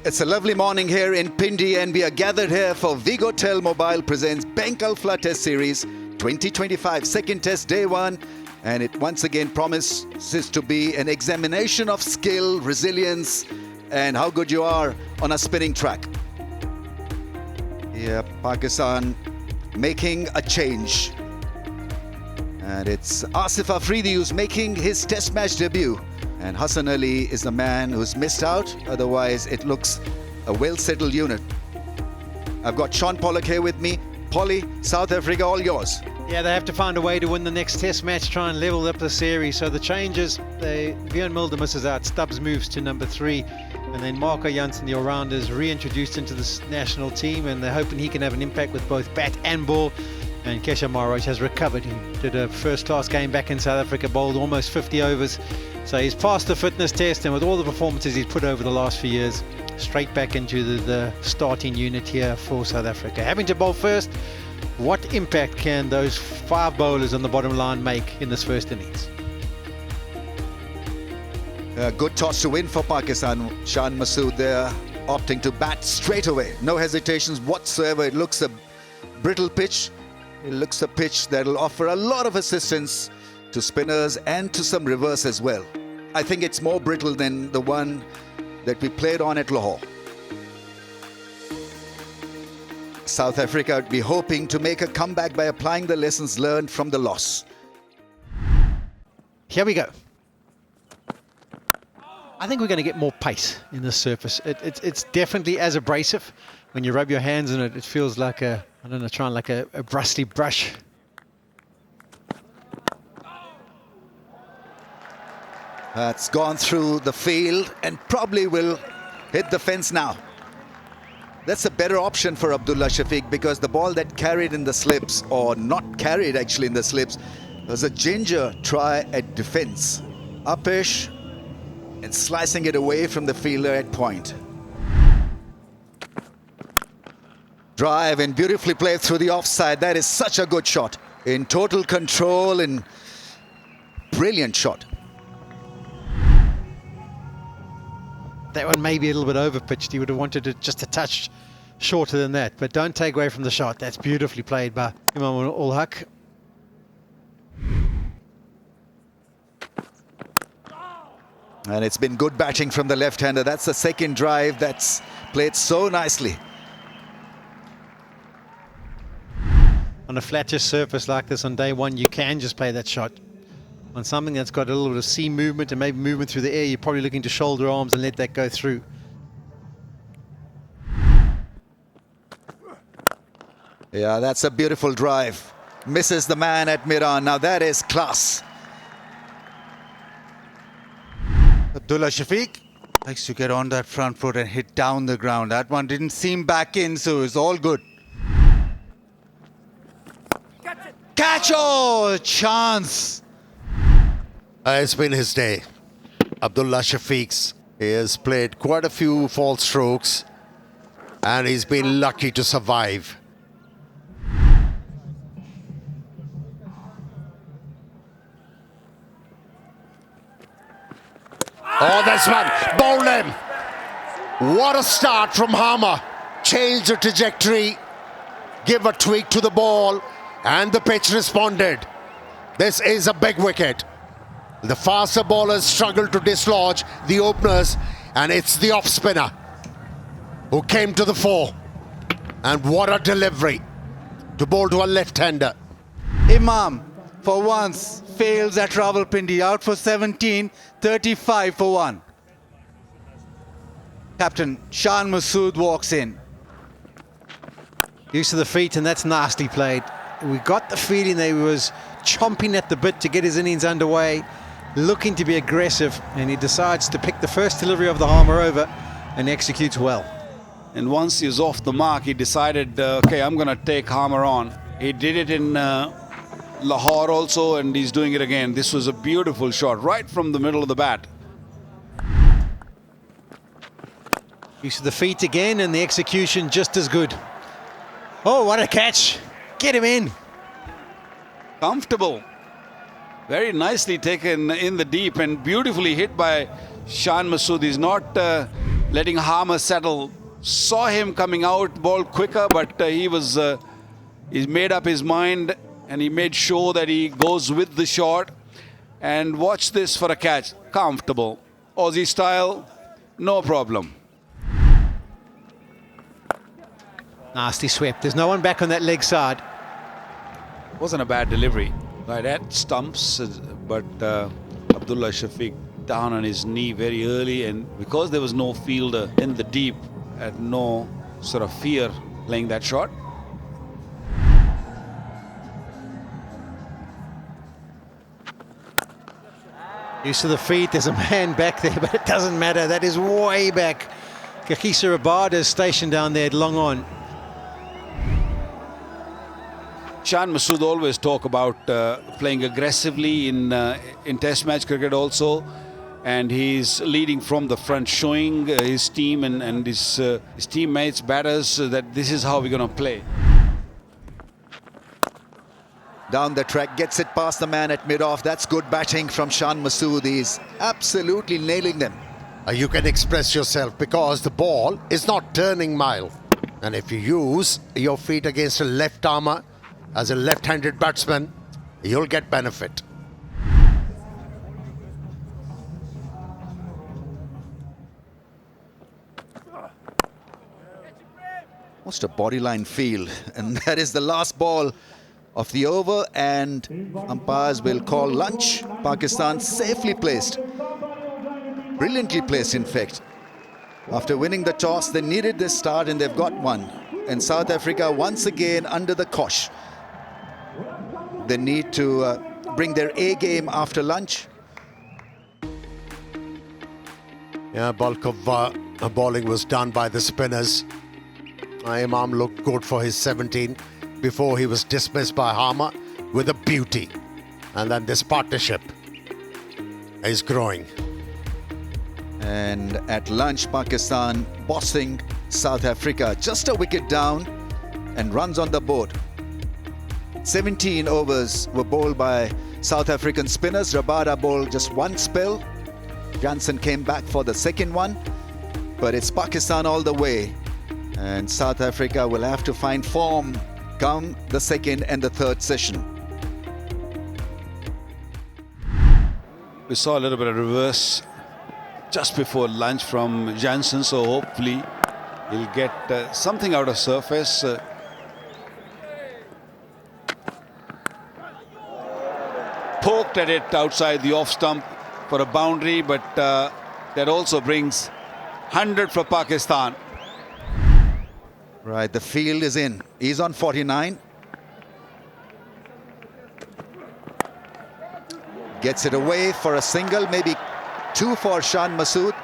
It's a lovely morning here in Pindi, and we are gathered here for Vigotel Mobile presents Bank Alpha Test Series 2025, second test, day one. And it once again promises to be an examination of skill, resilience, and how good you are on a spinning track. Yeah, Pakistan making a change. And it's Asif Afridi who's making his test match debut. And Hassan Ali is the man who's missed out. Otherwise, it looks a well-settled unit. I've got Sean Pollock here with me. Polly, South Africa, all yours. Yeah, they have to find a way to win the next test match, try and level up the series. So the changes, Björn Mulder misses out, Stubbs moves to number 3, and then Marco Janssen, the all-rounder, is reintroduced into the national team, and they're hoping he can have an impact with both bat and ball. And Kesha Maharaj has recovered. He did a first-class game back in South Africa, bowled almost 50 overs. So he's passed the fitness test, and with all the performances he's put over the last few years, straight back into the starting unit here for South Africa. Having to bowl first, what impact can those 5 bowlers on the bottom line make in this first innings? Good toss to win for Pakistan. Shan Masood there opting to bat straight away. No hesitations whatsoever. It looks a brittle pitch. It looks a pitch that will offer a lot of assistance to spinners and to some reverse as well. I think it's more brittle than the one that we played on at Lahore. South Africa would be hoping to make a comeback by applying the lessons learned from the loss. Here we go. I think we're going to get more pace in this surface. It's definitely as abrasive. When you rub your hands in it, it feels like a, I don't know, trying like a rusty brush. That's gone through the field and probably will hit the fence now. That's a better option for Abdullah Shafiq, because the ball that carried in the slips, or not carried actually in the slips, was a ginger try at defense. Upish and slicing it away from the fielder at point. Drive and beautifully played through the offside. That is such a good shot. In total control and brilliant shot. That one may be a little bit overpitched. He would have wanted it just a touch shorter than that, but don't take away from the shot. That's beautifully played by Imam Ul Haq. And it's been good batting from the left-hander. That's the second drive that's played so nicely. On a flatter surface like this on day one, you can just play that shot. On something that's got a little bit of seam movement and maybe movement through the air, you're probably looking to shoulder arms and let that go through. Yeah, that's a beautiful drive. Misses the man at Miran. Now that is class. Abdullah Shafiq likes to get on that front foot and hit down the ground. That one didn't seam back in, so it's all good. Catch! Oh, chance! It's been his day. Abdullah Shafiq's. He has played quite a few false strokes, and he's been lucky to survive. Oh, that's one. Bowled him. What a start from Hammer. Change the trajectory, give a tweak to the ball, and the pitch responded. This is a big wicket. The faster bowlers struggle to dislodge the openers, and it's the off-spinner who came to the fore. And what a delivery to bowl to a left-hander. Imam, for once, fails at Rawalpindi, out for 17, 35 for 1. Captain Shan Masood walks in. Use of the feet, and that's nicely played. We got the feeling that he was chomping at the bit to get his innings underway, looking to be aggressive, and he decides to pick the first delivery of the Harmer over and executes well. And once he's off the mark, he decided, okay, I'm going to take Harmer on. He did it in Lahore also, and he's doing it again. This was a beautiful shot right from the middle of the bat. Use of the feet again, and the execution just as good. Oh, what a catch. Get him in. Comfortable. Very nicely taken in the deep and beautifully hit by Shan Masood. He's not letting Harmer settle. Saw him coming out, ball quicker, but he's made up his mind and he made sure that he goes with the shot. And watch this for a catch. Comfortable. Aussie style, no problem. Nasty swept. There's no one back on that leg side. Wasn't a bad delivery. Right at stumps, but Abdullah Shafiq down on his knee very early, and because there was no fielder in the deep, had no sort of fear playing that shot. Use of the feet. There's a man back there, but it doesn't matter. That is way back. Kakisa Rabada is stationed down there, long on. Shan Masood always talk about playing aggressively in Test match cricket also, and he's leading from the front, showing his team and his teammates, batters, that this is how we're going to play. Down the track, gets it past the man at mid-off. That's good batting from Shan Masood. He's absolutely nailing them. You can express yourself because the ball is not turning mile. And if you use your feet against a left armer, as a left-handed batsman, you'll get benefit. Almost a bodyline field, and that is the last ball of the over, and umpires will call lunch. Pakistan safely placed, brilliantly placed in fact. After winning the toss, they needed this start and they've got one. And South Africa once again under the cosh. They need to bring their A game after lunch. Yeah, bulk of bowling was done by the spinners. Imam looked good for his 17 before he was dismissed by Harmer with a beauty. And then this partnership is growing. And at lunch, Pakistan bossing South Africa. Just a wicket down and runs on the board. 17 overs were bowled by South African spinners. Rabada bowled just one spell. Jansen came back for the second one. But it's Pakistan all the way. And South Africa will have to find form come the second and the third session. We saw a little bit of reverse just before lunch from Jansen, so hopefully he'll get something out of surface. Poked at it outside the off stump for a boundary, but that also brings 100 for Pakistan. Right, the field is in. He's on 49. Gets it away for a single, maybe two for Shan Masood.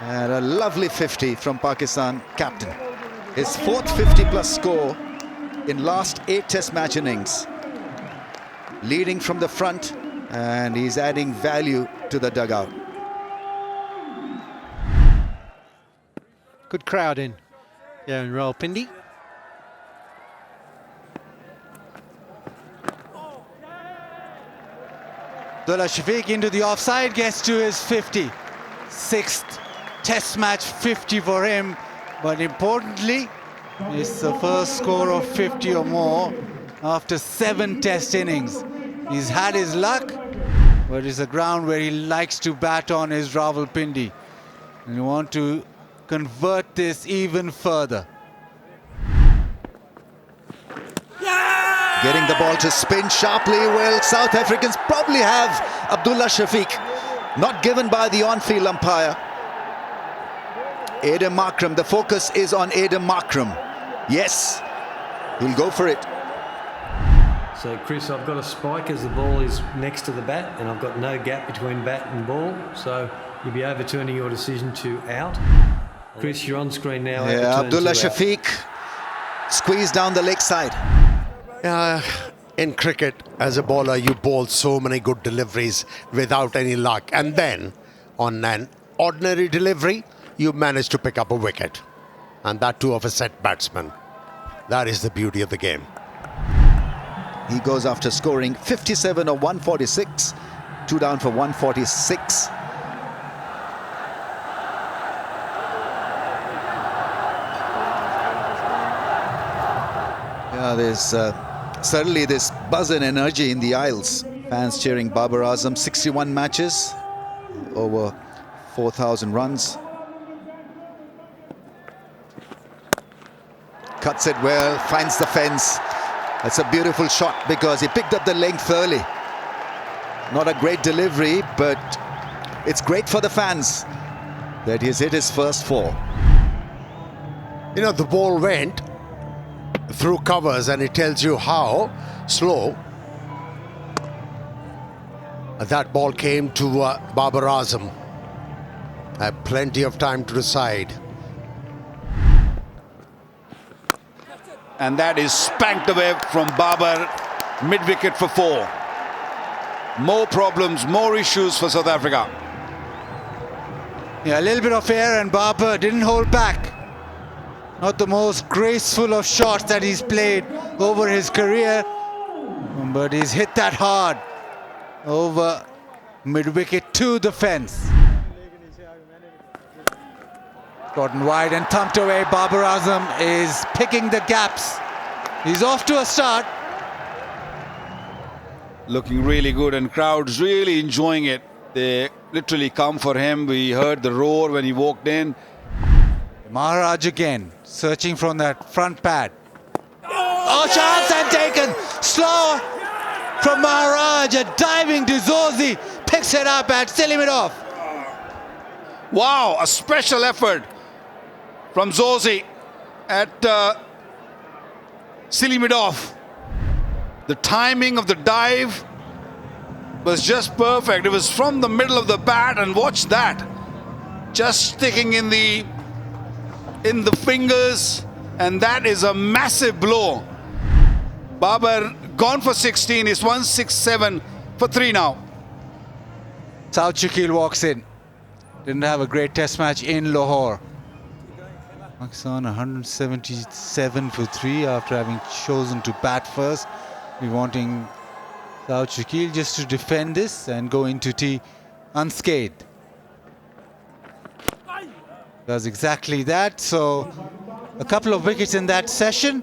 And a lovely 50 from Pakistan captain. His fourth 50-plus score in last 8 Test match innings. Leading from the front, and he's adding value to the dugout. Good crowd in. Yeah, in Rawalpindi. Abdullah Shafiq into the offside, gets to his 50. 6th Test match 50 for him. But importantly, it's the first score of 50 or more after 7 Test innings. He's had his luck, but it's a ground where he likes to bat on is Rawalpindi. And you want to convert this even further. Getting the ball to spin sharply. Well, South Africans probably have Abdullah Shafiq. Not given by the on-field umpire. Adam Markram, the focus is on Adam Markram. Yes, he'll go for it. So, Chris, I've got a spike as the ball is next to the bat, and I've got no gap between bat and ball, so you'll be overturning your decision to out. Chris, you're on screen now. Yeah, Abdullah Shafiq squeezed down the leg side. In cricket, as a bowler, you bowl so many good deliveries without any luck. And then, on an ordinary delivery, you manage to pick up a wicket. And that too of a set batsman. That is the beauty of the game. He goes after scoring 57 of 146. 2 down for 146. there's certainly this buzz and energy in the aisles. Fans cheering Babar Azam, 61 matches, over 4,000 runs. Cuts it well, finds the fence. That's a beautiful shot because he picked up the length early. Not a great delivery, but it's great for the fans that he's hit his first 4. You know, the ball went through covers, and it tells you how slow that ball came to Babar Azam. Had plenty of time to decide. And that is spanked away from Babar, mid-wicket for 4. More problems, more issues for South Africa. Yeah, a little bit of air, and Babar didn't hold back. Not the most graceful of shots that he's played over his career, but he's hit that hard over mid-wicket to the fence. Gotten wide and thumped away. Babar Azam is picking the gaps. He's off to a start. Looking really good, and crowds really enjoying it. They literally come for him. We heard the roar when he walked in. Maharaj again, searching from that front pad. Oh, chance and taken. Slow from Maharaj, a diving to Zozi. Picks it up and still it off. Wow, a special effort from Zozi at sealing it off. The timing of the dive was just perfect. It was from the middle of the bat, and watch that. Just sticking in the fingers, and that is a massive blow. Babar gone for 16, is 167 for 3 now. South Shakil walks in. Didn't have a great test match in Lahore. Pakistan 177 for 3 after having chosen to bat first. We're wanting South Shakil just to defend this and go into tea unscathed. Does exactly that. So a couple of wickets in that session.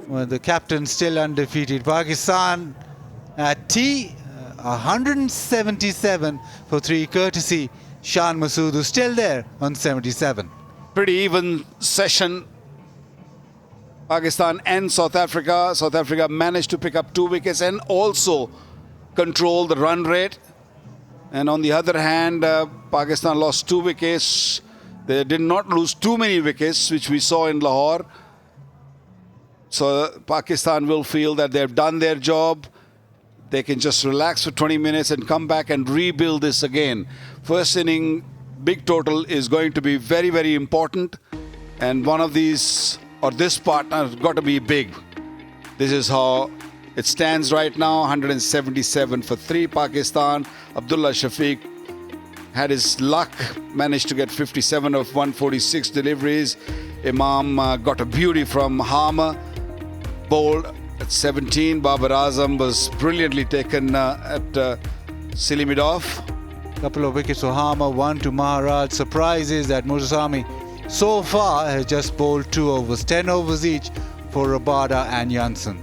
Well, the captain still undefeated. Pakistan at tea, 177 for 3, courtesy Shan Masood, who's still there on 77. Pretty even session. Pakistan and South Africa. South Africa managed to pick up 2 wickets and also control the run rate. And on the other hand, Pakistan lost 2 wickets. They did not lose too many wickets, which we saw in Lahore. So Pakistan will feel that they've done their job. They can just relax for 20 minutes and come back and rebuild this again. First inning, big total is going to be very, very important. And one of these, or this partner, has got to be big. This is how it stands right now. 177 for 3 Pakistan. Abdullah Shafiq had his luck, managed to get 57 of 146 deliveries. Imam got a beauty from Harmer, bowled at 17. Babar Azam was brilliantly taken at sealing it off. Couple of wickets for Harmer, 1 to Maharaj. Surprise is that Mursami so far has just bowled 2 overs, 10 overs each for Rabada and Janssen.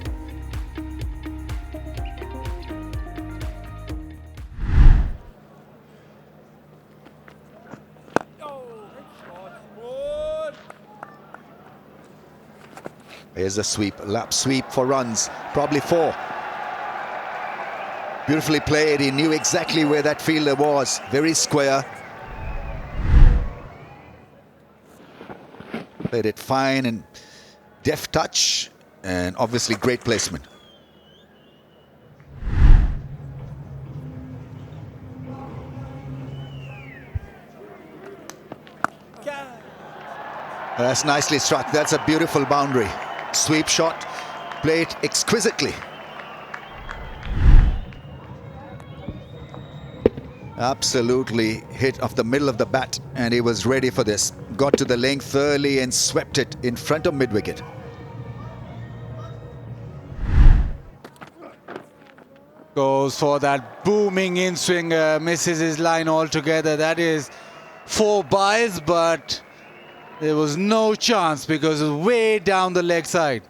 Here's a sweep, lap sweep for runs, probably 4. Beautifully played. He knew exactly where that fielder was. Very square. Played it fine and deft touch, and obviously great placement. That's nicely struck. That's a beautiful boundary. Sweep shot, played exquisitely. Absolutely hit off the middle of the bat, and he was ready for this. Got to the length early and swept it in front of mid-wicket. Goes for that booming in-swing, misses his line altogether. That is 4 byes, but there was no chance because it was way down the leg side.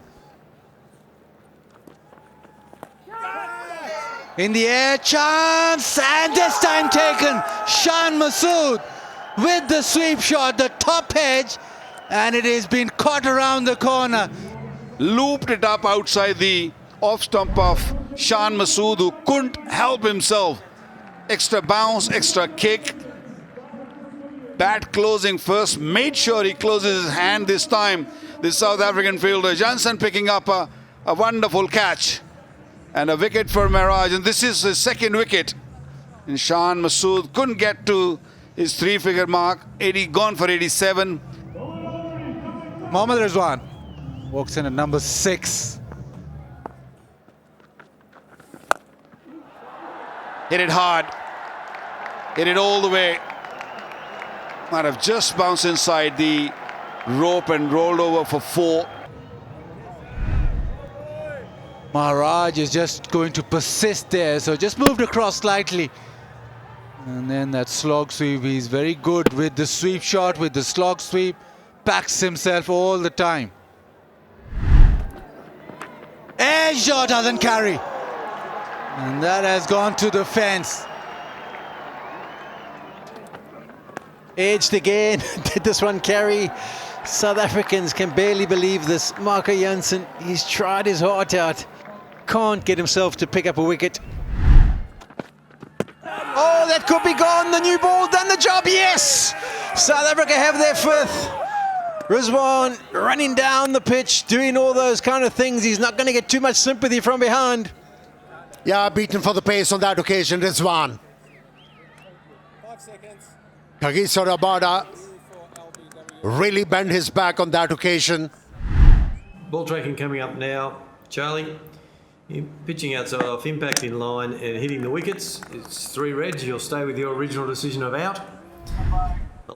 In the air, chance, and this time taken. Shan Masood with the sweep shot, the top edge, and it has been caught around the corner. Looped it up outside the off stump of Shan Masood, who couldn't help himself. Extra bounce, extra kick. Bat closing first, made sure he closes his hand this time. The South African fielder, Jansen, picking up a wonderful catch. And a wicket for Mirage, and this is his second wicket. And Shan Masood couldn't get to his three-figure mark. 80 gone for 87. Mohammad Rizwan walks in at number 6. Hit it hard. Hit it all the way. Might have just bounced inside the rope and rolled over for 4. Maharaj is just going to persist there, so just moved across slightly. And then that slog sweep, he's very good with the sweep shot, with the slog sweep, backs himself all the time. Edge shot doesn't carry. And that has gone to the fence. Edged again. Did this one carry? South Africans can barely believe this. Marco Jansen, he's tried his heart out. Can't get himself to pick up a wicket. Oh, that could be gone. The new ball done the job. Yes! South Africa have their 5th. Rizwan running down the pitch, doing all those kind of things. He's not going to get too much sympathy from behind. Yeah, beaten for the pace on that occasion, Rizwan. 5 seconds. Kagiso Rabada really bent his back on that occasion. Ball tracking coming up now. Charlie, you're pitching outside off, impact in line and hitting the wickets. It's 3 reds. You'll stay with your original decision of out.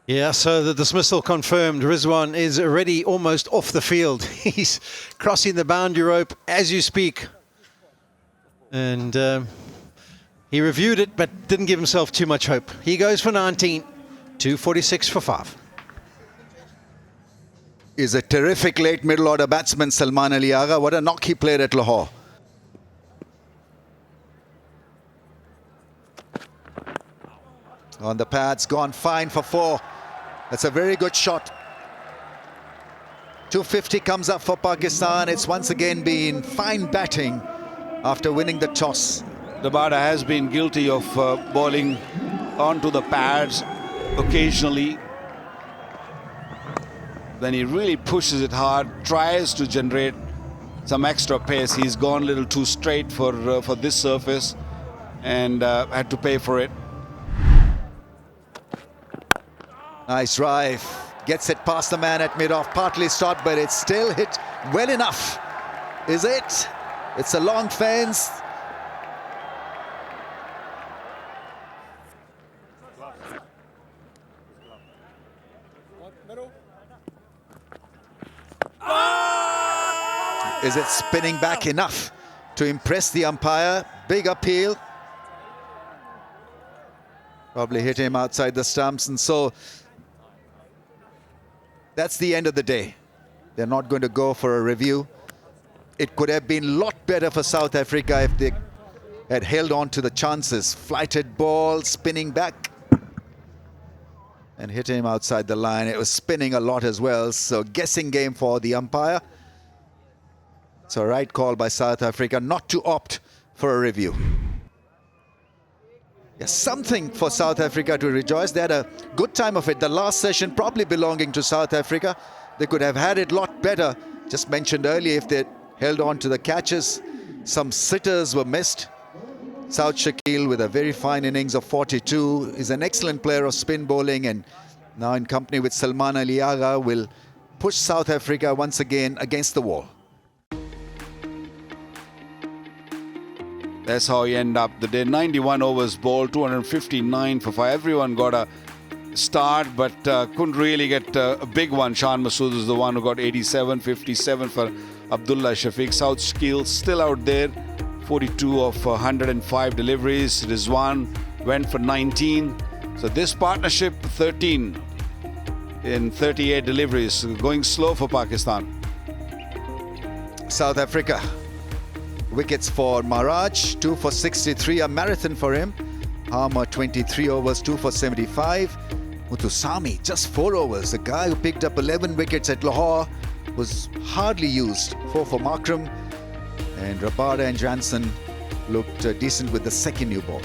Yeah, so the dismissal confirmed. Rizwan is already almost off the field. He's crossing the boundary rope as you speak. And he reviewed it, but didn't give himself too much hope. He goes for 19, 246 for 5. Is a terrific late middle order batsman, Salman Ali Agha. What a knock he played at Lahore. On the pads, gone fine for 4. That's a very good shot. 250 comes up for Pakistan. It's once again been fine batting after winning the toss. Rabada has been guilty of bowling onto the pads occasionally. Then he really pushes it hard, tries to generate some extra pace. He's gone a little too straight for this surface and had to pay for it. Nice drive. Gets it past the man at mid-off. Partly stopped, but it's still hit well enough. Is it? It's a long fence. Is it spinning back enough to impress the umpire? Big appeal. Probably hit him outside the stumps, and so that's the end of the day. They're not going to go for a review. It could have been a lot better for South Africa if they had held on to the chances. Flighted ball, spinning back, and hit him outside the line. It was spinning a lot as well, so guessing game for the umpire. It's a right call by South Africa not to opt for a review. Yes, something for South Africa to rejoice. They had a good time of it. The last session probably belonging to South Africa. They could have had it a lot better. Just mentioned earlier, if they held on to the catches. Some sitters were missed. South Shakil with a very fine innings of 42 is an excellent player of spin bowling, and now in company with Salman Ali Agha will push South Africa once again against the wall. That's how he ended up the day. 91 overs bowled, 259 for 5. Everyone got a start, but couldn't really get a big one. Shan Masood is the one who got 87, 57 for Abdullah Shafiq. South Skill still out there, 42 of 105 deliveries. Rizwan went for 19. So this partnership, 13 in 38 deliveries. Going slow for Pakistan. South Africa wickets for Maharaj, 2 for 63, a marathon for him. Harmer 23 overs, 2 for 75. Muthusamy just 4 overs. The guy who picked up 11 wickets at Lahore was hardly used. 4 for Markram. And Rabada and Jansen looked decent with the second new ball.